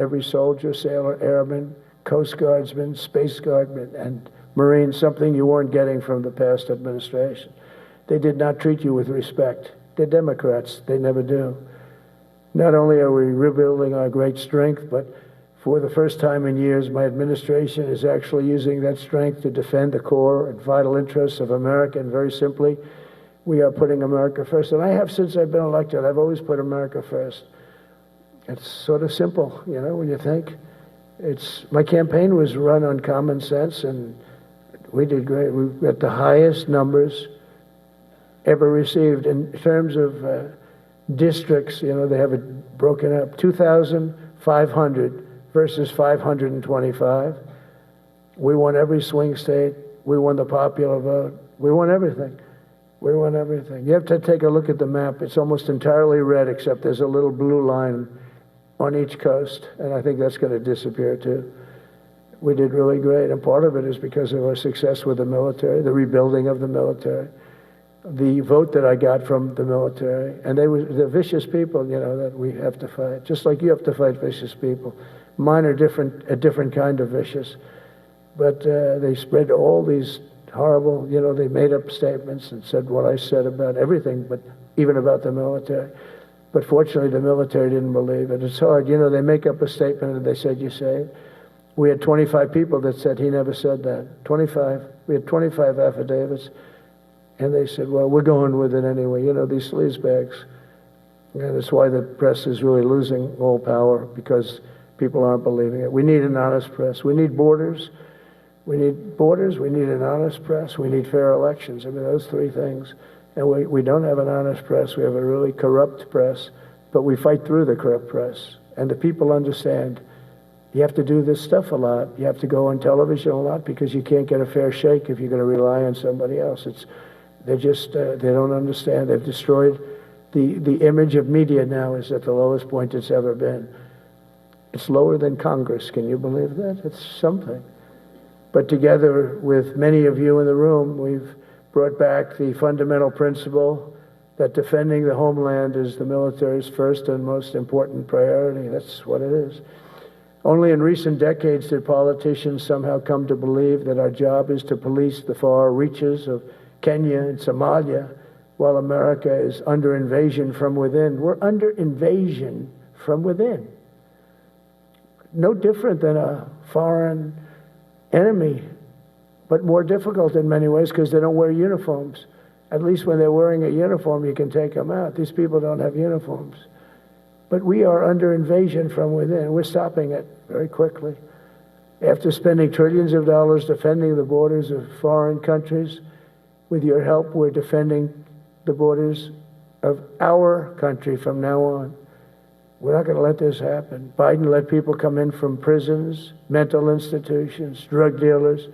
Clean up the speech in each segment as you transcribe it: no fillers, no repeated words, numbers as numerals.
every soldier, sailor, airman, Coast Guardsman, Space Guardman, and Marine, something you weren't getting from the past administration. They did not treat you with respect. They're Democrats. They never do. Not only are we rebuilding our great strength, but for the first time in years, my administration is actually using that strength to defend the core and vital interests of America. And very simply, we are putting America first. And I have since I've been elected. I've always put America first. It's sort of simple, you know, when you think. My campaign was run on common sense, and we did great. We got the highest numbers ever received in terms of districts. You know, they have it broken up, 2,500 versus 525. We won every swing state. We won the popular vote. We won everything. We won everything. You have to take a look at the map. It's almost entirely red, except there's a little blue line on each coast, and I think that's going to disappear too. We did really great, and part of it is because of our success with the military, the rebuilding of the military, the vote that I got from the military, and they're vicious people, you know, that we have to fight, just like you have to fight vicious people. Mine are a different kind of vicious, but they spread all these horrible, you know, they made up statements and said what I said about everything, but even about the military. But fortunately, the military didn't believe it. It's hard. You know, they make up a statement and they said, you say it. We had 25 people that said he never said that. 25. We had 25 affidavits. And they said, well, we're going with it anyway. You know, these sleazebags. And that's why the press is really losing all power, because people aren't believing it. We need an honest press. We need borders. We need borders. We need an honest press. We need fair elections. I mean, those three things. And we don't have an honest press. We have a really corrupt press, but we fight through the corrupt press. And the people understand you have to do this stuff a lot. You have to go on television a lot because you can't get a fair shake if you're going to rely on somebody else. They don't understand. They've destroyed the image of media now is at the lowest point it's ever been. It's lower than Congress. Can you believe that? It's something. But together with many of you in the room, we've brought back the fundamental principle that defending the homeland is the military's first and most important priority. That's what it is. Only in recent decades did politicians somehow come to believe that our job is to police the far reaches of Kenya and Somalia while America is under invasion from within. We're under invasion from within. No different than a foreign enemy, but more difficult in many ways because they don't wear uniforms. At least when they're wearing a uniform, you can take them out. These people don't have uniforms. But we are under invasion from within. We're stopping it very quickly. After spending trillions of dollars defending the borders of foreign countries, with your help, we're defending the borders of our country from now on. We're not going to let this happen. Biden let people come in from prisons, mental institutions, drug dealers,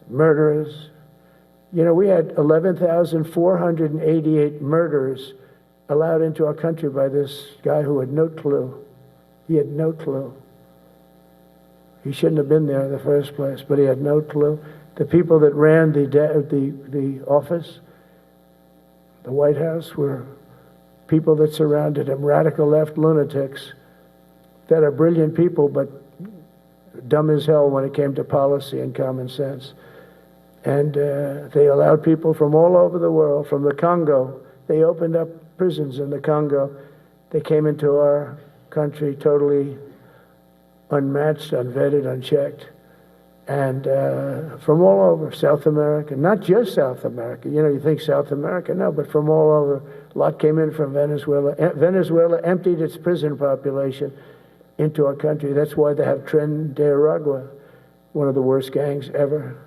murderers. You know, we had 11,488 murderers allowed into our country by this guy who had no clue. He had no clue. He shouldn't have been there in the first place, but he had no clue. The people that ran the office, the White House, were people that surrounded him, radical left lunatics that are brilliant people, but dumb as hell when it came to policy and common sense. And they allowed people from all over the world, from the Congo. They opened up prisons in the Congo. They came into our country totally unmatched, unvetted, unchecked. And from all over South America, not just South America. You know, you think South America, no, but from all over. A lot came in from Venezuela. Venezuela emptied its prison population into our country. That's why they have Tren de Aragua, one of the worst gangs ever.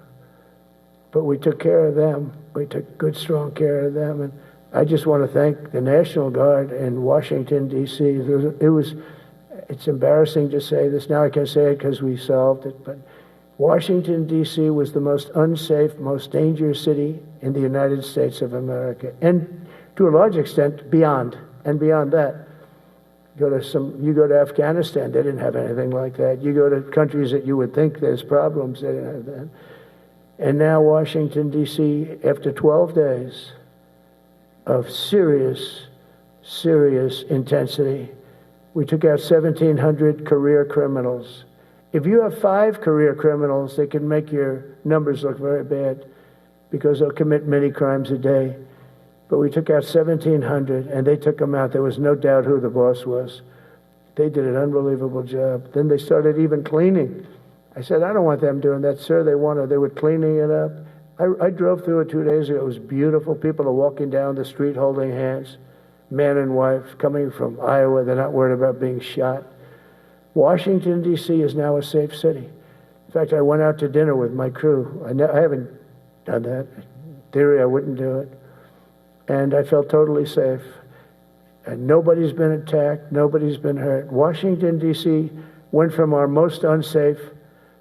But we took care of them. We took good, strong care of them. And I just want to thank the National Guard in Washington, D.C. It's embarrassing to say this. Now I can say it because we solved it. But Washington, D.C. was the most unsafe, most dangerous city in the United States of America. And to a large extent, beyond. And beyond that, you go to Afghanistan, they didn't have anything like that. You go to countries that you would think there's problems, they didn't have that. And now Washington, D.C., after 12 days of serious, serious intensity, We took out 1,700 career criminals. If you have 5 career criminals, they can make your numbers look very bad because they'll commit many crimes a day. But we took out 1,700, and they took them out. There was no doubt who the boss was. They did an unbelievable job. Then they started even cleaning. I said, I don't want them doing that, sir. They were cleaning it up. I drove through it 2 days ago. It was beautiful. People are walking down the street holding hands, man and wife, coming from Iowa. They're not worried about being shot. Washington, D.C. is now a safe city. In fact, I went out to dinner with my crew. I haven't done that. In theory, I wouldn't do it. And I felt totally safe. And nobody's been attacked. Nobody's been hurt. Washington, D.C. went from our most unsafe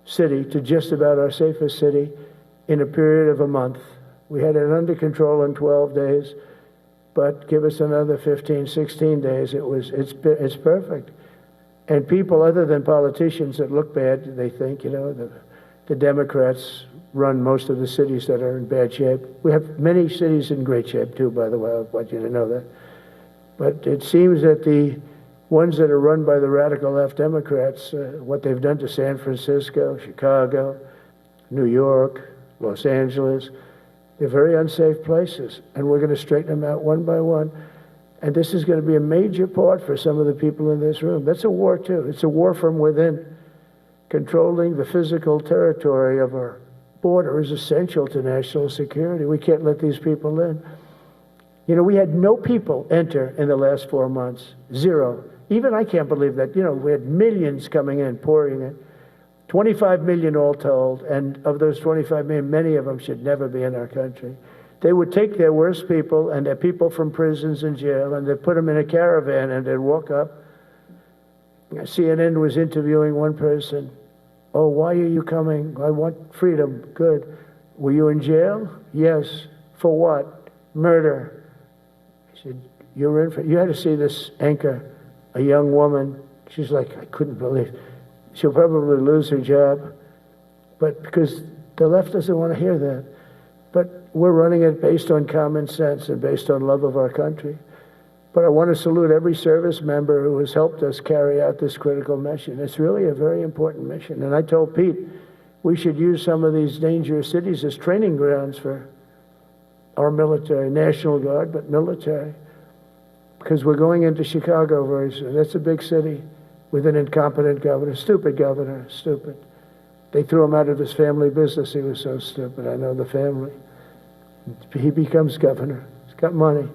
city to just about our safest city in a period of a month. We had it under control in 12 days, but give us another 15, 16 days. It's perfect. And people other than politicians that look bad, they think, the Democrats run most of the cities that are in bad shape. We have many cities in great shape too, by the way. I want you to know that. But it seems that the ones that are run by the radical left Democrats, what they've done to San Francisco, Chicago, New York, Los Angeles, they're very unsafe places. And we're going to straighten them out one by one. And this is going to be a major part for some of the people in this room. That's a war too. It's a war from within. Controlling the physical territory of our border is essential to national security. We can't let these people in. We had no people enter in the last 4 months. 0. Even I can't believe that. We had millions coming in, pouring in. 25 million all told, and of those 25 million, many of them should never be in our country. They would take their worst people and their people from prisons and jail, and they'd put them in a caravan, and they'd walk up. CNN was interviewing one person. Oh, why are you coming? I want freedom. Good. Were you in jail? Yes. For what? Murder. He said, you had to see this anchor, a young woman. She's like, I couldn't believe. She'll probably lose her job, but because the left doesn't want to hear that. But we're running it based on common sense and based on love of our country. But I want to salute every service member who has helped us carry out this critical mission. It's really a very important mission. And I told Pete, we should use some of these dangerous cities as training grounds for our military, National Guard, but military. Because we're going into Chicago very soon. That's a big city with an incompetent governor, stupid governor, stupid. They threw him out of his family business. He was so stupid. I know the family. He becomes governor. He's got money.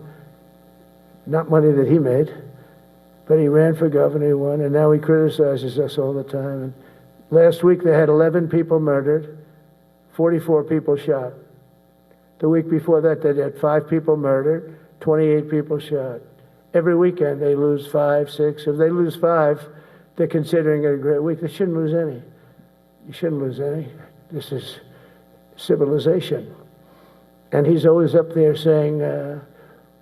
Not money that he made, but he ran for governor, he won, and now he criticizes us all the time. And last week they had 11 people murdered, 44 people shot. The week before that they had 5 people murdered, 28 people shot. Every weekend they lose 5, 6. If they lose 5, they're considering it a great week. They shouldn't lose any. You shouldn't lose any. This is civilization. And he's always up there saying,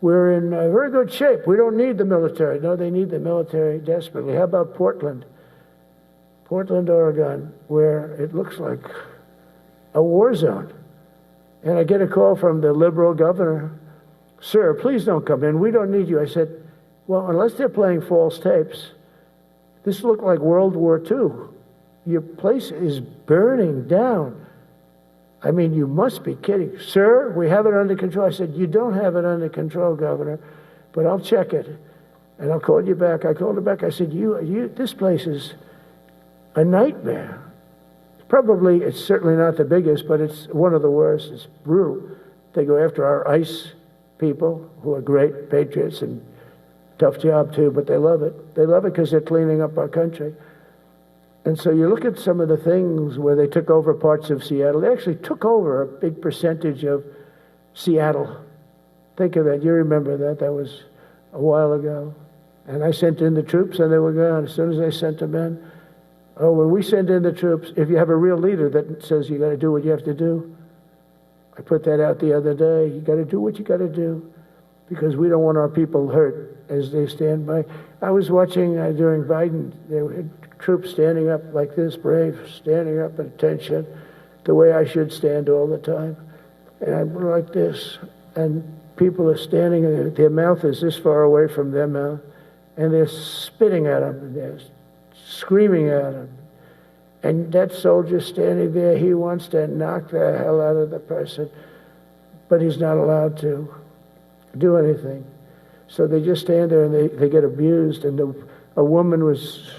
we're in very good shape. We don't need the military. No, they need the military desperately. How about Portland? Portland, Oregon, where it looks like a war zone. And I get a call from the liberal governor. Sir, please don't come in. We don't need you. I said, well, unless they're playing false tapes, this looked like World War II. Your place is burning down. I mean, you must be kidding. Sir, we have it under control. I said, you don't have it under control, Governor, but I'll check it, and I'll call you back. I called her back. I said, this place is a nightmare. It's certainly not the biggest, but it's one of the worst. It's brutal. They go after our ICE people, who are great patriots and tough job too, but they love it. They love it because they're cleaning up our country. And so you look at some of the things where they took over parts of Seattle. They actually took over a big percentage of Seattle. Think of that. You remember that. That was a while ago. And I sent in the troops and they were gone. As soon as I sent them in, when we send in the troops, if you have a real leader that says you got to do what you have to do, I put that out the other day. You got to do what you got to do because we don't want our people hurt as they stand by. I was watching during Biden, there were troops standing up like this, brave, standing up at attention, the way I should stand all the time. And I'm like this, and people are standing, and their mouth is this far away from their mouth, and they're spitting at him, and they're screaming at him. And that soldier standing there, he wants to knock the hell out of the person, but he's not allowed to do anything. So they just stand there and they get abused. And a woman was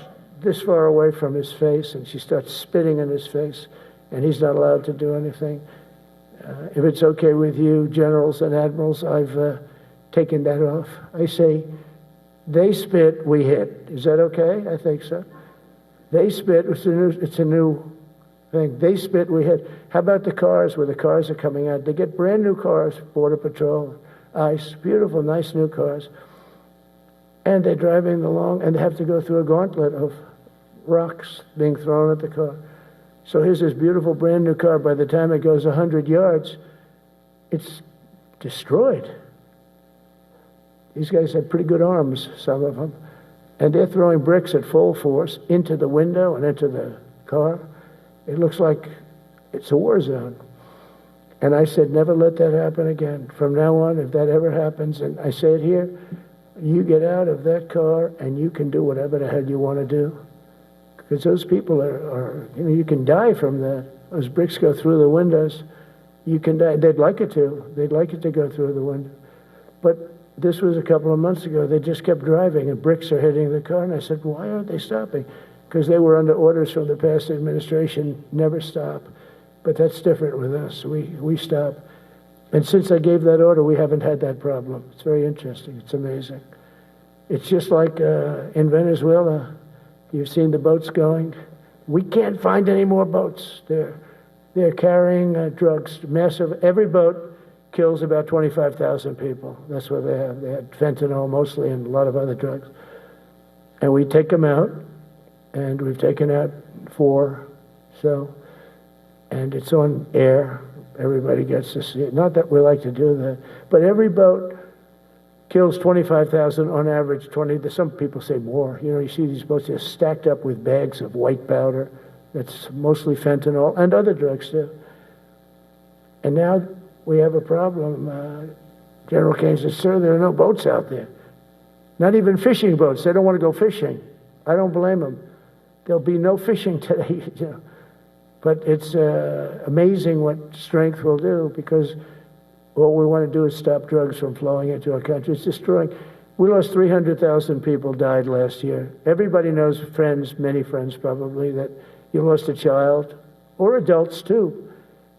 this far away from his face, and she starts spitting in his face, and he's not allowed to do anything. If it's okay with you, generals and admirals, I've taken that off. I say, they spit, we hit. Is that okay? I think so. They spit, it's a new thing. They spit, we hit. How about the cars, where the cars are coming out? They get brand new cars, Border Patrol, ICE, beautiful, nice new cars. And they're driving along, and they have to go through a gauntlet of rocks being thrown at the car. So here's this beautiful brand new car. By the time it goes 100 yards, it's destroyed. These guys have pretty good arms, some of them. And they're throwing bricks at full force into the window and into the car. It looks like it's a war zone. And I said, never let that happen again. From now on, if that ever happens, and I say it here, you get out of that car and you can do whatever the hell you want to do. Because those people are you can die from that. Those bricks go through the windows. You can die. They'd like it to. They'd like it to go through the window. But this was a couple of months ago. They just kept driving, and bricks are hitting the car. And I said, why aren't they stopping? Because they were under orders from the past administration, never stop. But that's different with us. We stop. And since I gave that order, we haven't had that problem. It's very interesting. It's amazing. It's just like in Venezuela. You've seen the boats going. We can't find any more boats. They're carrying drugs, massive. Every boat kills about 25,000 people. That's what they have. They had fentanyl mostly and a lot of other drugs. And we take them out, and we've taken out 4. So, and it's on air. Everybody gets to see it. Not that we like to do that, but every boat kills 25,000 on average. 20. Some people say more. You see these boats just stacked up with bags of white powder. That's mostly fentanyl and other drugs too. And now we have a problem. General Kane says, sir, there are no boats out there. Not even fishing boats. They don't want to go fishing. I don't blame them. There'll be no fishing today. But it's amazing what strength will do, because what we want to do is stop drugs from flowing into our country. It's destroying. We lost 300,000 people died last year. Everybody knows friends, many friends probably, that you lost a child, or adults too,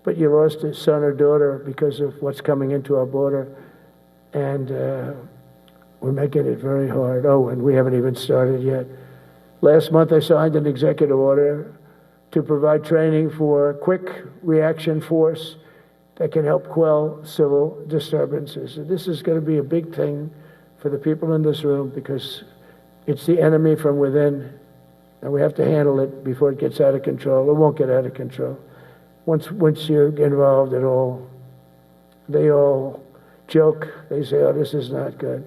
but you lost a son or daughter because of what's coming into our border. And we're making it very hard. Oh, and we haven't even started yet. Last month I signed an executive order to provide training for quick reaction force that can help quell civil disturbances. And this is going to be a big thing for the people in this room, because it's the enemy from within, and we have to handle it before it gets out of control. It won't get out of control. Once you're involved at all, they all joke. They say, oh, this is not good.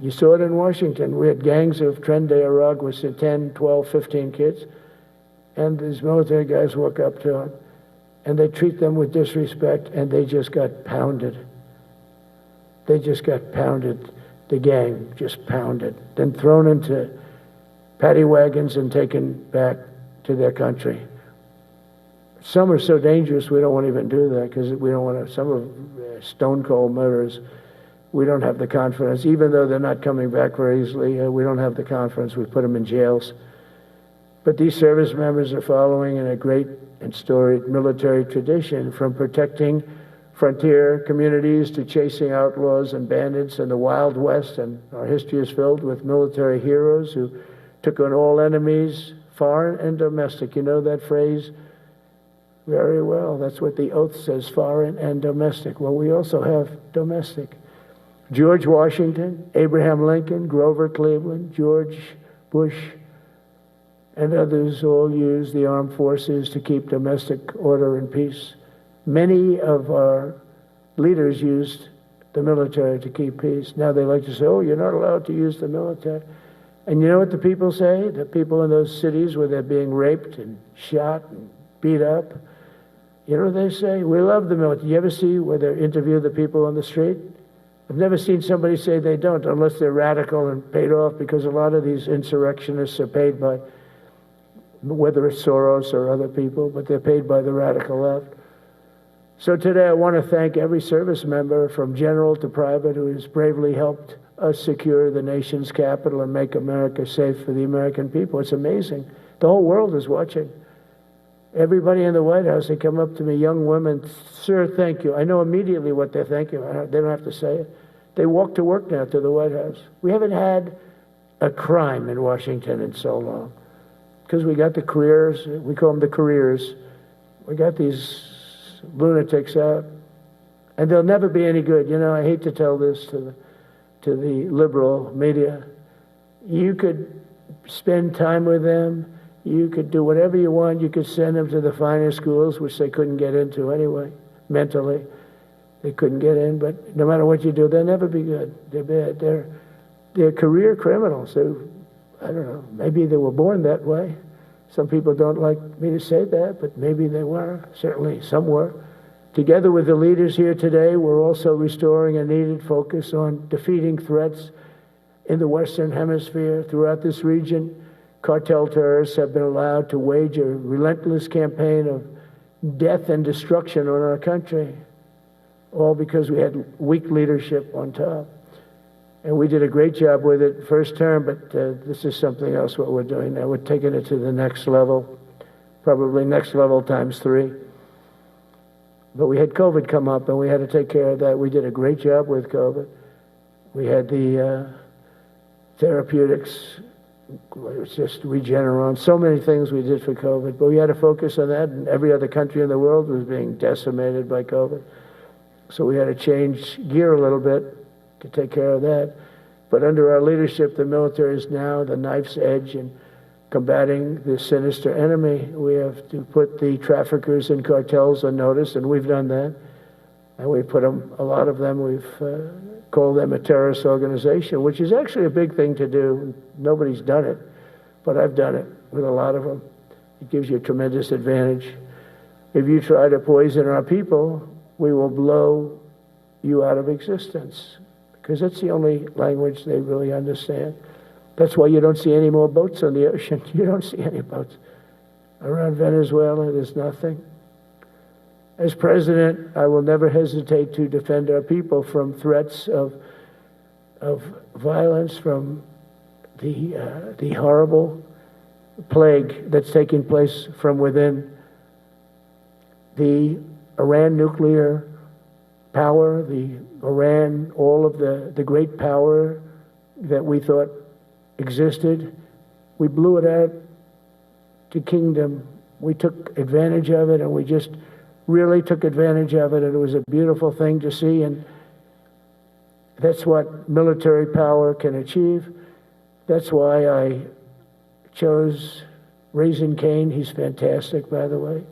You saw it in Washington. We had gangs of Tren de Aragua with 10, 12, 15 kids, and these military guys walk up to them, and they treat them with disrespect, and they just got pounded. They just got pounded. The gang just pounded, then thrown into paddy wagons and taken back to their country. Some are so dangerous we don't want to even do that, because we don't want to. Some are stone cold murderers. We don't have the confidence, even though they're not coming back very easily. We don't have the confidence. We put them in jails. But these service members are following in a great and storied military tradition, from protecting frontier communities to chasing outlaws and bandits in the Wild West. And our history is filled with military heroes who took on all enemies, foreign and domestic. You know that phrase very well. That's what the oath says, foreign and domestic. Well, we also have domestic. George Washington, Abraham Lincoln, Grover Cleveland, George Bush, and others all used the armed forces to keep domestic order and peace. Many of our leaders used the military to keep peace. Now they like to say, oh, you're not allowed to use the military. And you know what the people say? The people in those cities where they're being raped and shot and beat up, you know what they say? We love the military. You ever see where they interview the people on the street? I've never seen somebody say they don't, unless they're radical and paid off, because a lot of these insurrectionists are paid by, whether it's Soros or other people, but they're paid by the radical left. So today I want to thank every service member, from general to private, who has bravely helped us secure the nation's capital and make America safe for the American people. It's amazing. The whole world is watching. Everybody in the White House, they come up to me, young women, "Sir, thank you." I know immediately what they're thanking. They don't have to say it. They walk to work now to the White House. We haven't had a crime in Washington in so long, because we got the careers, we call them the careers. We got these lunatics out, and they'll never be any good. You know, I hate to tell this to the liberal media. You could spend time with them. You could do whatever you want. You could send them to the finer schools, which they couldn't get into anyway, mentally. They couldn't get in, but no matter what you do, they'll never be good. They're bad. They're career criminals. I don't know, maybe they were born that way. Some people don't like me to say that, but maybe they were. Certainly some were. Together with the leaders here today, we're also restoring a needed focus on defeating threats in the Western Hemisphere. Throughout this region, cartel terrorists have been allowed to wage a relentless campaign of death and destruction on our country, all because we had weak leadership on top. And we did a great job with it first term, but this is something else what we're doing now. We're taking it to the next level, probably next level times 3. But we had COVID come up, and we had to take care of that. We did a great job with COVID. We had the therapeutics. It was just Regeneron. So many things we did for COVID, but we had to focus on that, and every other country in the world was being decimated by COVID. So we had to change gear a little bit to take care of that. But under our leadership, the military is now the knife's edge in combating this sinister enemy. We have to put the traffickers and cartels on notice, and we've done that. And we put them, a lot of them, we've called them a terrorist organization, which is actually a big thing to do. Nobody's done it, but I've done it with a lot of them. It gives you a tremendous advantage. If you try to poison our people, we will blow you out of existence, because that's the only language they really understand. That's why you don't see any more boats on the ocean. You don't see any boats. Around Venezuela, there's nothing. As president, I will never hesitate to defend our people from threats of violence, from the horrible plague that's taking place from within. The Iran nuclear power, the Iran, all of the great power that we thought existed, we blew it out to kingdom. We took advantage of it, and we just really took advantage of it, and it was a beautiful thing to see, and that's what military power can achieve. That's why I chose Raising Cane. He's fantastic, by the way.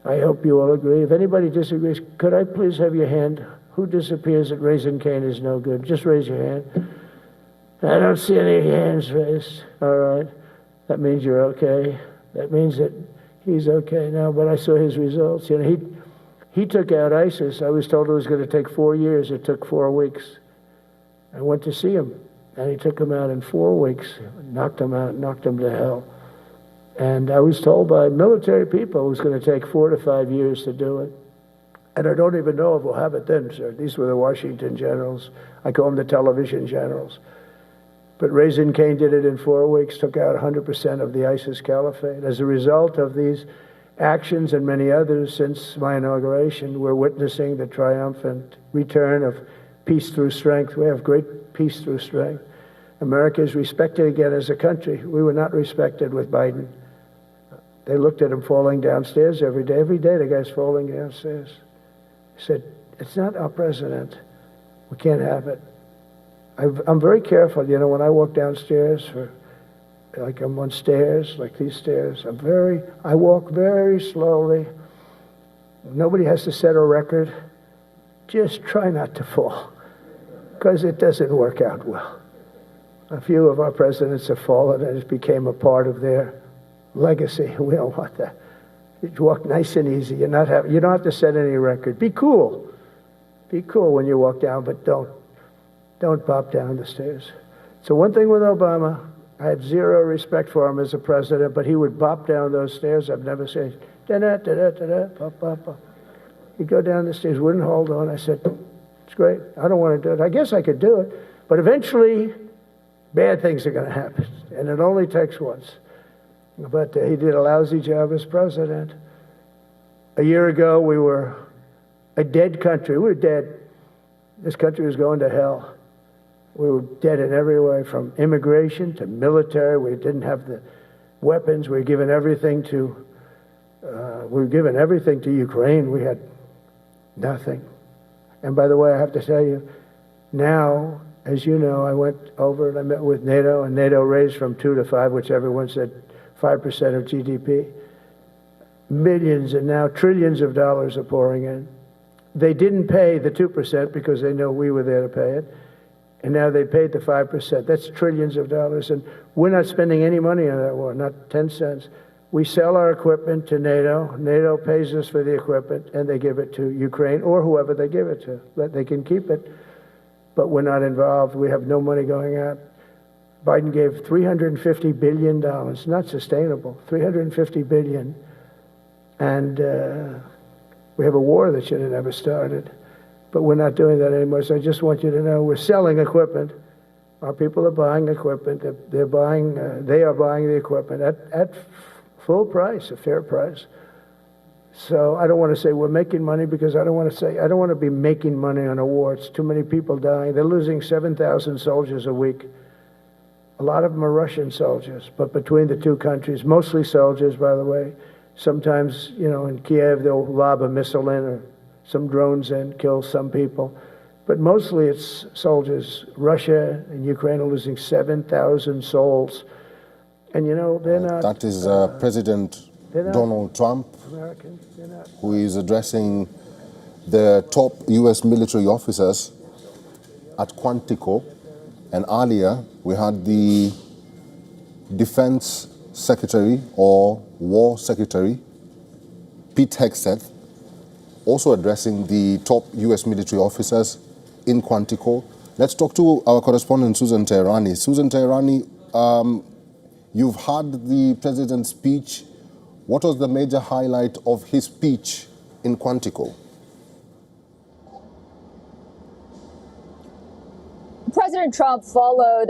I hope you all agree. If anybody disagrees, could I please have your hand? Who disappears at Raising Cane is no good? Just raise your hand. I don't see any hands raised. All right. That means you're okay. That means that he's okay now, but I saw his results. You know, he took out ISIS. I was told it was going to take 4 years. It took 4 weeks. I went to see him, and he took him out in 4 weeks, knocked him out, knocked him to hell. And I was told by military people it was going to take 4 to 5 years to do it. And I don't even know if we'll have it then, sir. These were the Washington generals. I call them the television generals. But Raising Cane did it in 4 weeks, took out 100% of the ISIS caliphate. As a result of these actions and many others since my inauguration, we're witnessing the triumphant return of peace through strength. We have great peace through strength. America is respected again as a country. We were not respected with Biden. They looked at him falling downstairs every day. Every day the guy's falling downstairs. He said, "It's not our president. We can't have it." I'm very careful, you know, when I walk downstairs, like I'm on stairs, like these stairs, I walk very slowly. Nobody has to set a record. Just try not to fall, because it doesn't work out well. A few of our presidents have fallen, and it became a part of their legacy. We don't want that. You walk nice and easy. You don't have to set any record. Be cool. Be cool when you walk down, but don't don't bop down the stairs. So one thing with Obama, I had zero respect for him as a president, but he would bop down those stairs. I've never seen da-da, da-da, da-da, bop, bop, bop. He'd go down the stairs, wouldn't hold on. I said, it's great. I don't want to do it. I guess I could do it. But eventually, bad things are going to happen. And it only takes once. But he did a lousy job as president. A year ago, we were a dead country. We were dead. This country was going to hell. We were dead in every way, from immigration to military. We didn't have the weapons. We were given everything to Ukraine. We had nothing. And by the way, I have to tell you, now, as you know, I went over and I met with NATO, and NATO raised from 2 to 5, which everyone said 5% of GDP. Millions and now trillions of dollars are pouring in. They didn't pay the 2% because they know we were there to pay it. And now they paid the 5%. That's trillions of dollars. And we're not spending any money on that war, not 10 cents. We sell our equipment to NATO. NATO pays us for the equipment, and they give it to Ukraine or whoever they give it to. They can keep it, but we're not involved. We have no money going out. Biden gave $350 billion. Not sustainable. $350 billion. And we have a war that should have never started. But we're not doing that anymore. So I just want you to know we're selling equipment. Our people are buying equipment. They are buying the equipment at full price, a fair price. So I don't want to say we're making money, because I don't want to be making money on a war. It's too many people dying. They're losing 7,000 soldiers a week. A lot of them are Russian soldiers, but between the two countries, mostly soldiers, by the way. Sometimes, in Kiev, they'll lob a missile in, or some drones in, kill some people. But mostly it's soldiers. Russia and Ukraine are losing 7,000 souls. And they're not... That is President Donald Trump, Americans, they're not. Who is addressing the top U.S. military officers at Quantico. And earlier, we had the Defense Secretary or War Secretary, Pete Hegseth, also addressing the top U.S. military officers in Quantico. Let's talk to our correspondent, Susan Teherani. Susan Teherani, you've heard the president's speech. What was the major highlight of his speech in Quantico? President Trump followed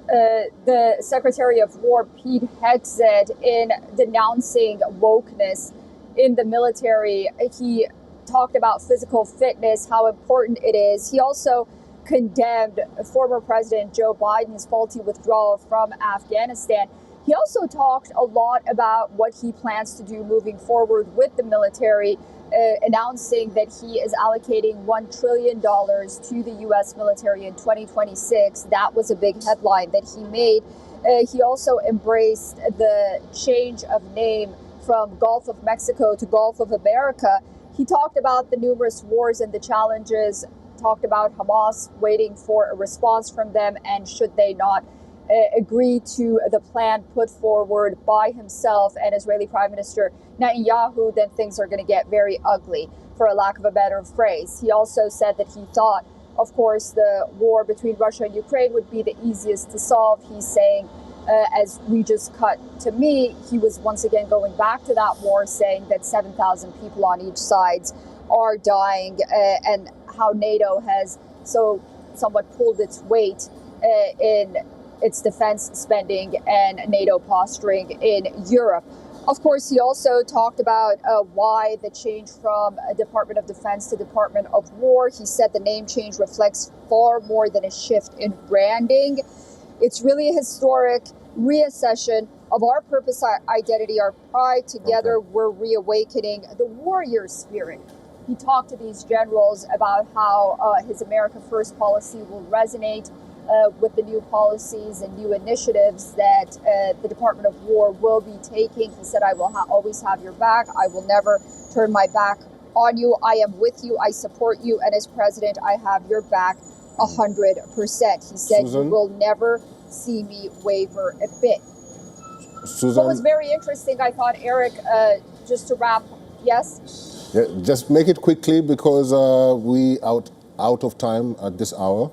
the Secretary of War, Pete Hegseth, in denouncing wokeness in the military. He talked about physical fitness, how important it is. He also condemned former President Joe Biden's faulty withdrawal from Afghanistan. He also talked a lot about what he plans to do moving forward with the military, announcing that he is allocating $1 trillion to the U.S. military in 2026. That was a big headline that he made. He also embraced the change of name from Gulf of Mexico to Gulf of America. He talked about the numerous wars and the challenges, talked about Hamas waiting for a response from them, and should they not agree to the plan put forward by himself and Israeli Prime Minister Netanyahu, then things are going to get very ugly, for a lack of a better phrase. He also said that he thought, of course, the war between Russia and Ukraine would be the easiest to solve. He's saying, as we just cut to me, he was once again going back to that war, saying that 7,000 people on each side are dying, and how NATO has somewhat pulled its weight in its defense spending and NATO posturing in Europe. Of course, he also talked about why the change from Department of Defense to Department of War. He said the name change reflects far more than a shift in branding. It's really a historic reaccession of our purpose, our identity, our pride. Together, we're reawakening the warrior spirit. He talked to these generals about how his America First policy will resonate with the new policies and new initiatives that the Department of War will be taking. He said, I will always have your back. I will never turn my back on you. I am with you. I support you. And as president, I have your back 100%. He said, Susan? You will never see me waver a bit. Susan? What was very interesting, I thought, Eric, just to wrap, yes? Yeah, just make it quickly, because we out of time at this hour.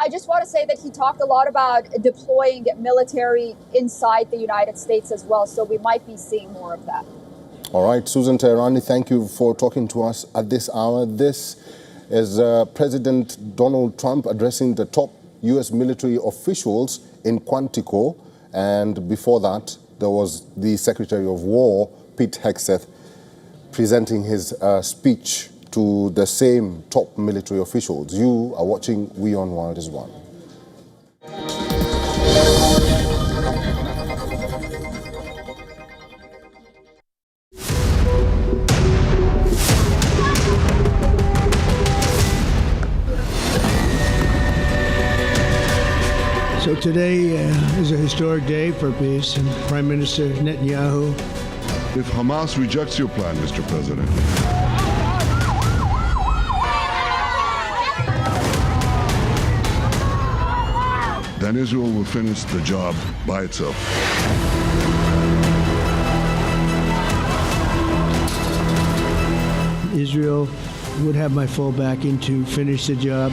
I just want to say that he talked a lot about deploying military inside the United States as well, so we might be seeing more of that. All right, Susan Teherani, thank you for talking to us at this hour. This is President Donald Trump addressing the top U.S. military officials in Quantico, and before that, there was the Secretary of War, Pete Hegseth, presenting his speech to the same top military officials. You are watching WION World is One. So today is a historic day for peace, and Prime Minister Netanyahu. If Hamas rejects your plan, Mr. President, then Israel will finish the job by itself. Israel would have my full backing to finish the job.